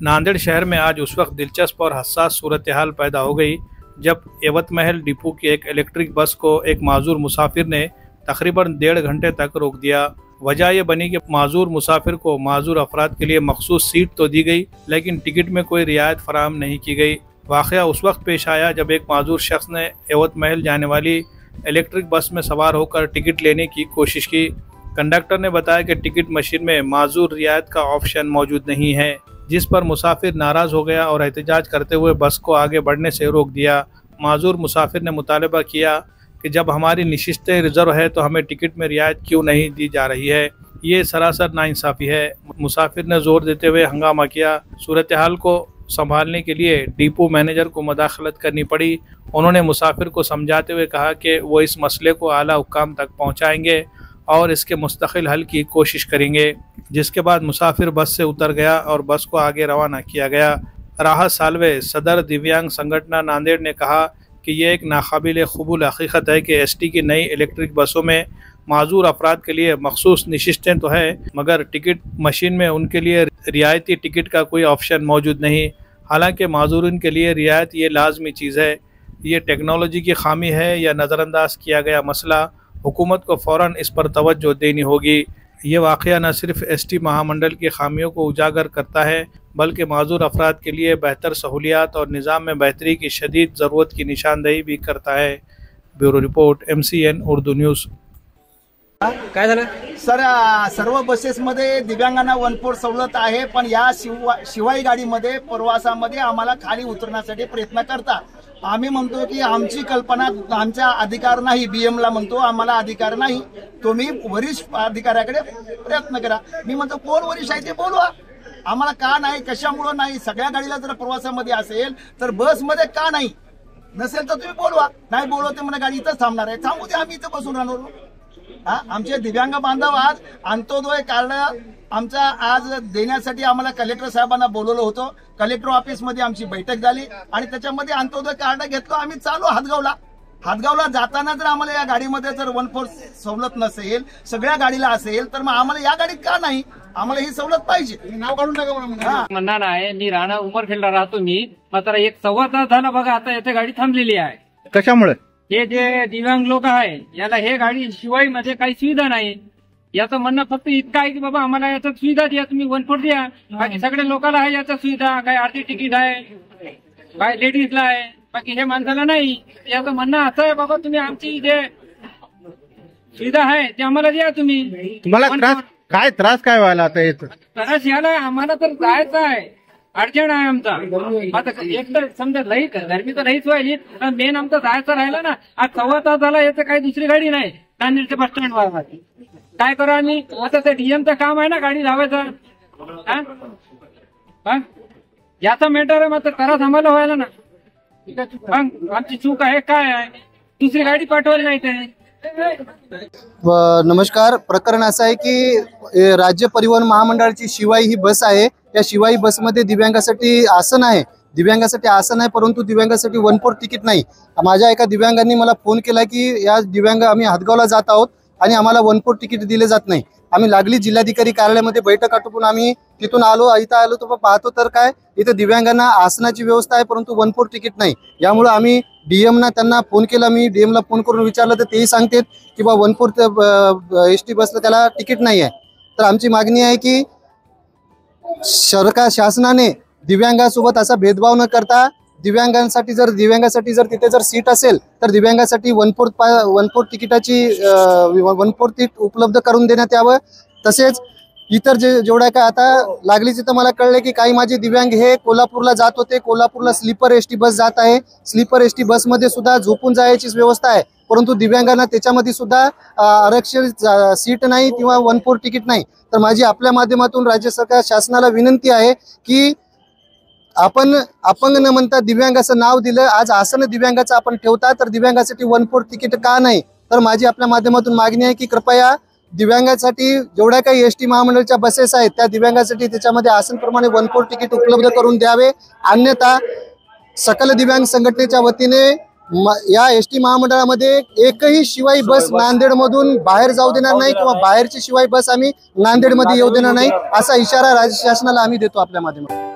नांदेड़ शहर में आज उस वक्त दिलचस्प और हसास सूरत हाल पैदा हो गई जब एवतमहल डिपो की एक इलेक्ट्रिक बस को एक माजूर मुसाफिर ने तकरीबन 1.5 घंटे तक रोक दिया। वजह यह बनी कि माजूर मुसाफिर को माजूर अफराद के लिए मखसूस सीट तो दी गई, लेकिन टिकट में कोई रियायत फराहम नहीं की गई। वाक़या उस वक्त पेश आया जब एक माजूर शख्स ने एवतमहल जाने वाली इलेक्ट्रिक बस में सवार होकर टिकट लेने की कोशिश की। कंडक्टर ने बताया कि टिकट मशीन में माजूर रियायत का ऑप्शन मौजूद नहीं है, जिस पर मुसाफिर नाराज़ हो गया और एहतजाज करते हुए बस को आगे बढ़ने से रोक दिया। माजूर मुसाफिर ने मुतालबा किया कि जब हमारी नशिस्तें रिजर्व है तो हमें टिकट में रियायत क्यों नहीं दी जा रही है, ये सरासर नाइंसाफ़ी है। मुसाफिर ने जोर देते हुए हंगामा किया। सूरत हाल को संभालने के लिए डिपो मैनेजर को मुदाखलत करनी पड़ी। उन्होंने मुसाफिर को समझाते हुए कहा कि वो इस मसले को आला हुक्काम तक पहुँचाएँगे और इसके मुस्तकिल हल की कोशिश करेंगे, जिसके बाद मुसाफिर बस से उतर गया और बस को आगे रवाना किया गया। राहत सालवे सदर दिव्यांग संगठन नांदेड़ ने कहा कि ये एक नाकाबिल कबूल हकीकत है कि एसटी की नई इलेक्ट्रिक बसों में माजूर अफराद के लिए मखसूस नशिस्तें तो है, मगर टिकट मशीन में उनके लिए रियायती टिकट का कोई ऑप्शन मौजूद नहीं। हालांकि माजूरीन के लिए रियायत ये लाजमी चीज़ है। ये टेक्नोलॉजी की खामी है या नज़रअंदाज किया गया मसला, हुकूमत को फ़ौरन इस पर तवज्जो देनी होगी। ये वाक़या न सिर्फ एसटी महामंडल की खामियों को उजागर करता है, बल्कि माजूर अफराद के लिए बेहतर सहूलियात और निज़ाम में बेहतरी की शदीद ज़रूरत की निशानदेही भी करता है। Bureau report, MCN Urdu news. काय झालं सर, सर्व बसेसमध्ये दिव्यांगांना 1/4 सवलत आहे, पण या शिवाई गाडीमध्ये प्रवासामध्ये आम्हाला खाली उतरण्यासाठी प्रयत्न करता। आम्ही म्हणतो की आमची कल्पना, आमचा अधिकार नाही, BMला म्हणतो आम्हाला अधिकार नाही, तुम्ही वरिष्ठ अधिकाऱ्याकडे प्रयत्न करा। मी म्हणतो कोण वरिष्ठ आहे ते बोलवा, आम्हाला का नाही, कशामुळे नाही। सगळ्या गाडीला जर प्रवासामध्ये असेल तर बसमध्ये का नाही, नसेल तर तुम्ही बोलवा। नाही बोलवते म्हणा गाडी इथंच थांबणार आहे, थांबू दे, आम्ही इथं बसून राहणार। आमचे दिव्यांग बांधव आज अंत्योदय कार्ड आमचा आज देण्यासाठी आम्हाला कलेक्टर साहेबांना बोलवलं होतं। कलेक्टर ऑफिस मध्ये आमची बैठक झाली आणि त्याच्यामध्ये अंत्योदय कार्ड घेतलं। आम्ही चालू हातगावला जाताना जर आम्हाला या गाडीमध्ये जर 1/4 सवलत नसेल, सगळ्या गाडीला असेल, तर मग आम्हाला या गाडीत का नाही, आम्हाला ही सवलत पाहिजे। नाव काढून टाका म्हणणार आहे। मी राणा उमरखेडला राहतो। मी मात्र 1 सव्वा तास झाला बघा आता येथे गाडी थांबलेली आहे। कशामुळे? हे जे दिव्यांग लोक आहे याला हे गाडी शिवाय मध्ये काही सुविधा नाही। याचं म्हणणं फक्त इतकं आहे की बाबा आम्हाला याच्यात सुविधा द्या, तुम्ही 1/4 द्या। बाकी सगळ्या लोकांना आहे याच्या सुविधा, काय आरती तिकीट आहे, काय लेडीजला आहे, बाकी हे माणसाला नाही। याचं म्हणणं असं आहे बाबा तुम्ही आमची जे सुविधा आहे ते आम्हाला द्या तुम्ही। तुम्हाला त्रास काय व्हायला आता येत? त्रास याला आम्हाला तर जायचं आहे, अर्जंट आहे आमचा। आता एक तर समजा लई गरमी तर लईच व्हायली, पण मेन आमचा जायचं राहिलं ना। आज सव्वा तास झाला, याचं काही दुसरी गाडी नाही नांदेडच्या बस स्टँड वर। काय करू आम्ही आता? ते DMचं काम आहे ना गाडी लावायचं, याचा मॅटर आहे। मात्र त्रास आम्हाला व्हायला ना, आमची चूक आहे काय आहे, दुसरी गाडी पाठवायला नाही ते। नमस्कार, प्रकरण असं आहे की राज्य परिवहन महामंडळाची शिवाई ही बस आहे। या शिवाई बसमध्ये दिव्यांगासाठी आसन आहे, परंतु दिव्यांगासाठी 1/4 तिकीट नाही। माझ्या एका दिव्यांगांनी मला फोन केला की या दिव्यांग आम्ही हातगावला जात आहोत आणि आम्हाला 1/4 तिकीट दिले जात नाही। आम्ही लागली जिल्हाधिकारी कार्यालयामध्ये बैठक आटोपून आम्ही तिथून इथं आलो तर पाहतो तर काय इथं दिव्यांगांना आसनाची व्यवस्था आहे, परंतु 1/4 तिकीट नाही। यामुळे आम्ही DM त्यांना फोन केला। मी DM ला फोन करून विचारलं तर तेही सांगतात की बा 1/4 ST बसला त्याला तिकीट नाही आहे। तर आमची मागणी आहे की शासनाने दिव्यांगासोबत असा भेदभाव न करता दिव्यांगांसाठी जर तिथे जर सीट असेल तर दिव्यांगासाठी 1/4 तिकिटाची 1/4 तिकीट उपलब्ध करून देण्यात यावं। तसेच इतर जेवढ्या काय आता लागलीच इथं मला कळले की काही माझे दिव्यांग हे कोल्हापूरला जात होते, कोल्हापूरला स्लीपर ST बस जात आहे। स्लीपर ST बसमध्ये सुद्धा झोपून जायची व्यवस्था आहे, परंतु दिव्यांगांना त्याच्यामध्ये सुद्धा आरक्षित सीट नाही किंवा 1/4 तिकीट नाही। तर माझी आपल्या माध्यमातून राज्य सरकार शासनाला विनंती आहे की आपण अपंग न म्हणता दिव्यांग असं नाव दिलं, आज आसन दिव्यांगाचं आपण ठेवता, तर दिव्यांगासाठी 1/4 तिकीट का नाही? तर माझी आपल्या माध्यमातून मागणी आहे की कृपया दिव्यांगासाठी जेवढ्या काही ST महामंडळाच्या बसेस आहेत त्या दिव्यांगासाठी त्याच्यामध्ये आसनप्रमाणे 1/4 तिकीट उपलब्ध करून द्यावे। अन्यथा सकल दिव्यांग संघटनेच्या वतीने या ST महामंडळामध्ये एकही शिवाई बस नांदेडमधून बाहेर जाऊ देणार नाही किंवा बाहेरची शिवाई बस आम्ही नांदेडमध्ये येऊ देणार नाही, असा इशारा राज्य शासनाला आम्ही देतो आपल्या माध्यमातून।